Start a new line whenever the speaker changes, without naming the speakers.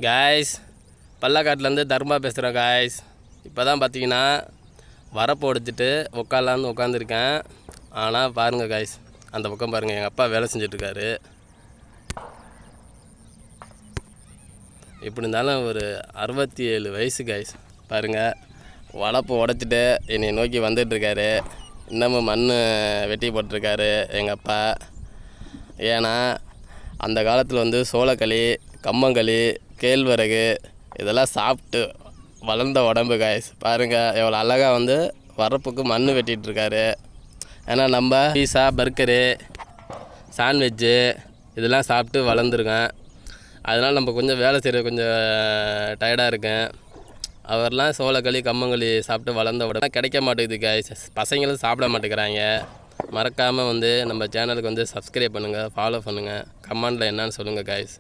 Guys பள்ளக்காட்டிலேருந்து தர்மா பேசுகிறேன் guys. இப்போ தான் பார்த்தீங்கன்னா வரப்பு உடைச்சிட்டு உட்காரலான்னு உட்காந்துருக்கேன். ஆனால் பாருங்கள் காய்ஸ், அந்த பக்கம் பாருங்கள், எங்கள் அப்பா வேலை செஞ்சிட்ருக்காரு. எப்படி இருந்தாலும் ஒரு 67 வயசு காய்ஸ். பாருங்கள், வளப்பு உடைச்சிட்டு என்னை நோக்கி வந்துட்டுருக்காரு. இன்னமும் மண் வெட்டி போட்டிருக்காரு எங்கள் அப்பா. ஏன்னா அந்த காலத்தில் வந்து சோளக்களி, கம்மங்களி, கேழ்வரகு இதெல்லாம் சாப்பிட்டு வளர்ந்த உடம்பு காய்ஸ். பாருங்கள் எவ்வளோ அழகாக வந்து வரப்புக்கு மண் வெட்டிகிட்ருக்காரு. ஏன்னா நம்ம பீஸா, பர்கரு, சாண்ட்விட்சு இதெல்லாம் சாப்பிட்டு வளர்ந்துருக்கேன். அதனால் நம்ம கொஞ்சம் வேலை செய்கிறது கொஞ்சம் டயர்டாக இருக்கேன். அவர்லாம் சோளக்களி, கம்மங்களி சாப்பிட்டு வளர்ந்த உடனே கிடைக்க மாட்டேங்குது காய்ஸ். பசங்களும் சாப்பிட மாட்டேங்கிறாங்க. மறக்காமல் வந்து நம்ம சேனலுக்கு வந்து சப்ஸ்கிரைப் பண்ணுங்கள், ஃபாலோ பண்ணுங்கள், கமெண்டில் என்னன்னு சொல்லுங்கள் காய்ஸ்.